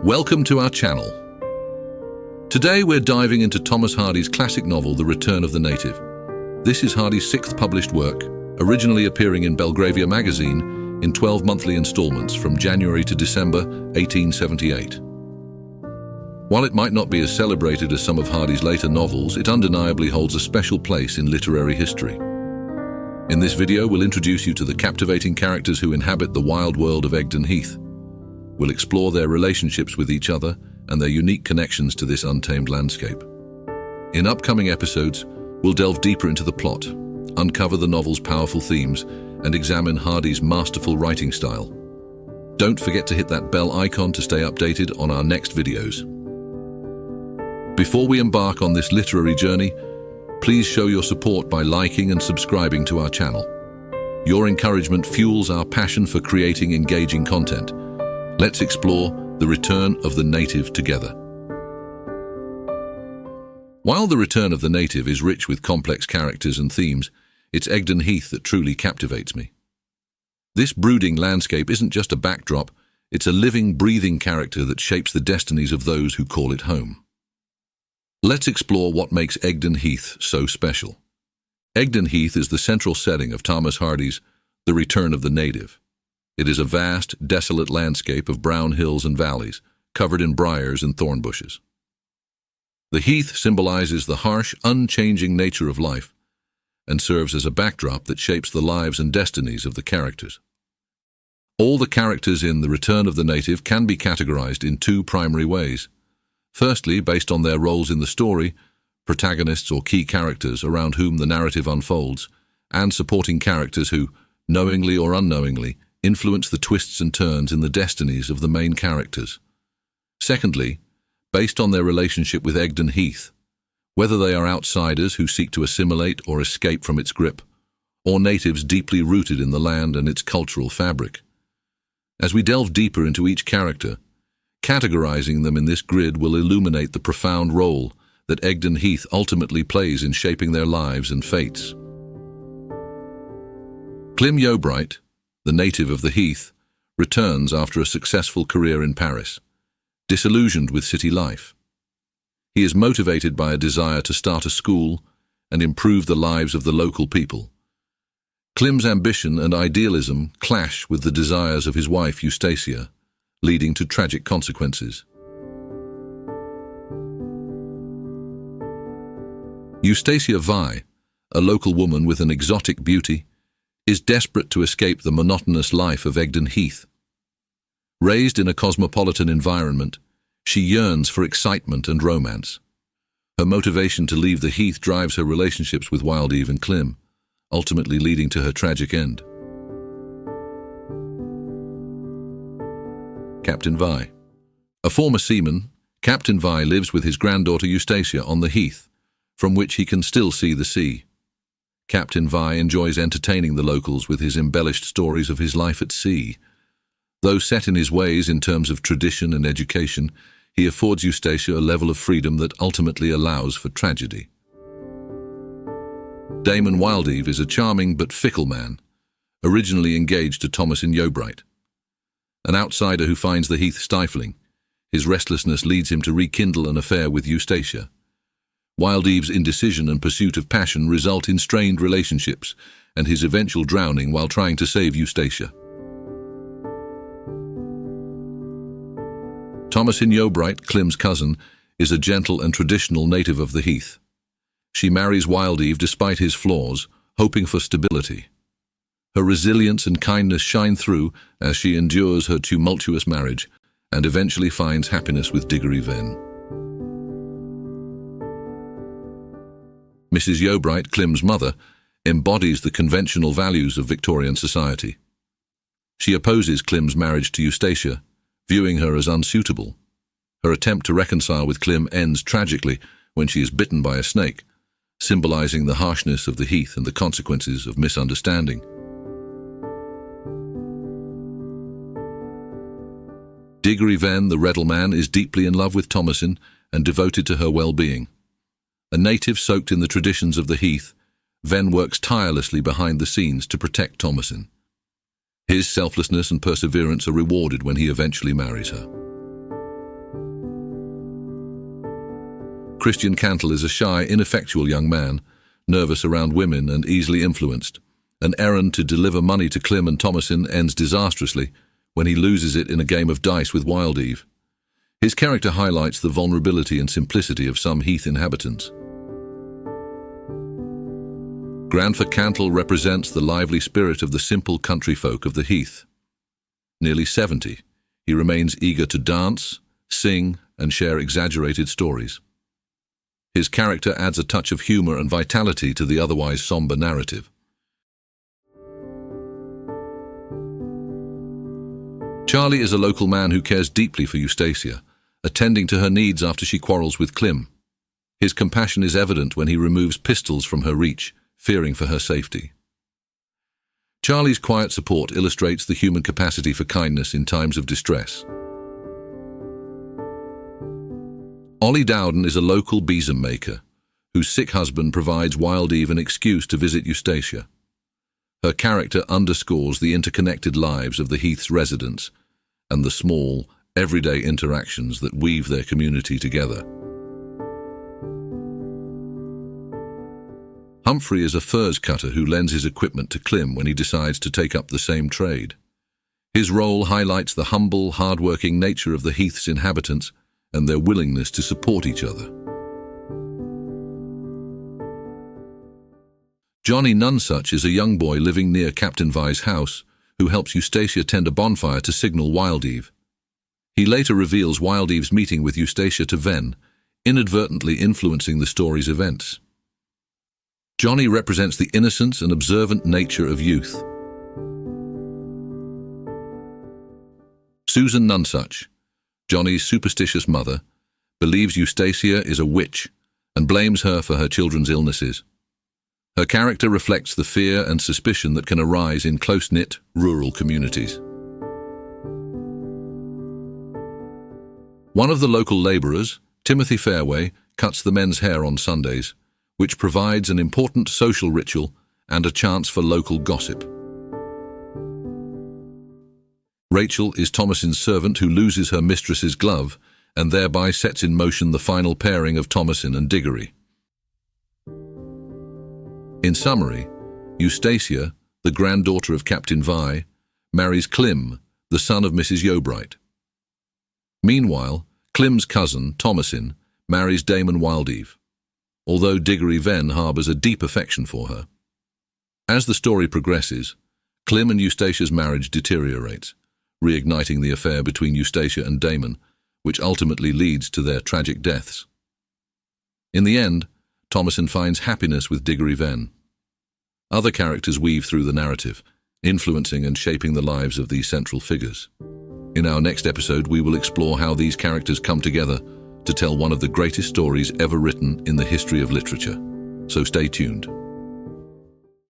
Welcome to our channel. Today we're diving into Thomas Hardy's classic novel, The Return of the Native. This is Hardy's sixth published work, originally appearing in Belgravia magazine in 12 monthly installments from January to December 1878. While it might not be as celebrated as some of Hardy's later novels, it undeniably holds a special place in literary history. In this video, we'll introduce you to the captivating characters who inhabit the wild world of Egdon Heath. We'll explore their relationships with each other and their unique connections to this untamed landscape. In upcoming episodes, we'll delve deeper into the plot, uncover the novel's powerful themes, and examine Hardy's masterful writing style. Don't forget to hit that bell icon to stay updated on our next videos. Before we embark on this literary journey, please show your support by liking and subscribing to our channel. Your encouragement fuels our passion for creating engaging content. Let's explore The Return of the Native together. While The Return of the Native is rich with complex characters and themes, it's Egdon Heath that truly captivates me. This brooding landscape isn't just a backdrop, it's a living, breathing character that shapes the destinies of those who call it home. Let's explore what makes Egdon Heath so special. Egdon Heath is the central setting of Thomas Hardy's The Return of the Native. It is a vast, desolate landscape of brown hills and valleys, covered in briars and thorn bushes. The heath symbolizes the harsh, unchanging nature of life and serves as a backdrop that shapes the lives and destinies of the characters. All the characters in The Return of the Native can be categorized in two primary ways. Firstly, based on their roles in the story, protagonists or key characters around whom the narrative unfolds, and supporting characters who, knowingly or unknowingly, influence the twists and turns in the destinies of the main characters. Secondly, based on their relationship with Egdon Heath, whether they are outsiders who seek to assimilate or escape from its grip, or natives deeply rooted in the land and its cultural fabric. As we delve deeper into each character, categorizing them in this grid will illuminate the profound role that Egdon Heath ultimately plays in shaping their lives and fates. Clym Yeobright, the native of the Heath, returns after a successful career in Paris, disillusioned with city life. He is motivated by a desire to start a school and improve the lives of the local people. Clym's ambition and idealism clash with the desires of his wife Eustacia, leading to tragic consequences. Eustacia Vi, a local woman with an exotic beauty, is desperate to escape the monotonous life of Egdon Heath. Raised in a cosmopolitan environment, she yearns for excitement and romance. Her motivation to leave the Heath drives her relationships with Wildeve and Clym, ultimately leading to her tragic end. Captain Vi. A former seaman, Captain Vi lives with his granddaughter Eustacia on the Heath, from which he can still see the sea. Captain Vi enjoys entertaining the locals with his embellished stories of his life at sea. Though set in his ways in terms of tradition and education, he affords Eustacia a level of freedom that ultimately allows for tragedy. Damon Wildeve is a charming but fickle man, originally engaged to Thomasin Yeobright. An outsider who finds the Heath stifling, his restlessness leads him to rekindle an affair with Eustacia. Wildeve's indecision and pursuit of passion result in strained relationships and his eventual drowning while trying to save Eustacia. Thomasin Yeobright, Clym's cousin, is a gentle and traditional native of the Heath. She marries Wildeve despite his flaws, hoping for stability. Her resilience and kindness shine through as she endures her tumultuous marriage and eventually finds happiness with Diggory Venn. Mrs. Yeobright, Clym's mother, embodies the conventional values of Victorian society. She opposes Clym's marriage to Eustacia, viewing her as unsuitable. Her attempt to reconcile with Clym ends tragically when she is bitten by a snake, symbolizing the harshness of the Heath and the consequences of misunderstanding. Diggory Venn, the Reddle man, is deeply in love with Thomasin and devoted to her well-being. A native soaked in the traditions of the Heath, Venn works tirelessly behind the scenes to protect Thomasin. His selflessness and perseverance are rewarded when he eventually marries her. Christian Cantle is a shy, ineffectual young man, nervous around women and easily influenced. An errand to deliver money to Clym and Thomasin ends disastrously when he loses it in a game of dice with Wildeve. His character highlights the vulnerability and simplicity of some Heath inhabitants. Grandfer Cantle represents the lively spirit of the simple country folk of the Heath. Nearly 70, he remains eager to dance, sing, and share exaggerated stories. His character adds a touch of humor and vitality to the otherwise somber narrative. Charlie is a local man who cares deeply for Eustacia, attending to her needs after she quarrels with Clym. His compassion is evident when he removes pistols from her reach, fearing for her safety. Charlie's quiet support illustrates the human capacity for kindness in times of distress. Ollie Dowden is a local besom maker, whose sick husband provides Wildeve an excuse to visit Eustacia. Her character underscores the interconnected lives of the Heath's residents and the small, everyday interactions that weave their community together. Humphrey is a furs cutter who lends his equipment to Clym when he decides to take up the same trade. His role highlights the humble, hard-working nature of the Heath's inhabitants and their willingness to support each other. Johnny Nunsuch is a young boy living near Captain Vi's house who helps Eustacia tend a bonfire to signal Wildeve. He later reveals Wildeve's meeting with Eustacia to Venn, inadvertently influencing the story's events. Johnny represents the innocence and observant nature of youth. Susan Nunsuch, Johnny's superstitious mother, believes Eustacia is a witch and blames her for her children's illnesses. Her character reflects the fear and suspicion that can arise in close-knit, rural communities. One of the local labourers, Timothy Fairway, cuts the men's hair on Sundays, which provides an important social ritual and a chance for local gossip. Rachel is Thomasin's servant who loses her mistress's glove and thereby sets in motion the final pairing of Thomasin and Diggory. In summary, Eustacia, the granddaughter of Captain Vi, marries Clym, the son of Mrs. Yeobright. Meanwhile, Clym's cousin, Thomasin, marries Damon Wildeve, although Diggory Venn harbours a deep affection for her. As the story progresses, Clym and Eustacia's marriage deteriorates, reigniting the affair between Eustacia and Damon, which ultimately leads to their tragic deaths. In the end, Thomasin finds happiness with Diggory Venn. Other characters weave through the narrative, influencing and shaping the lives of these central figures. In our next episode, we will explore how these characters come together to tell one of the greatest stories ever written in the history of literature. So stay tuned.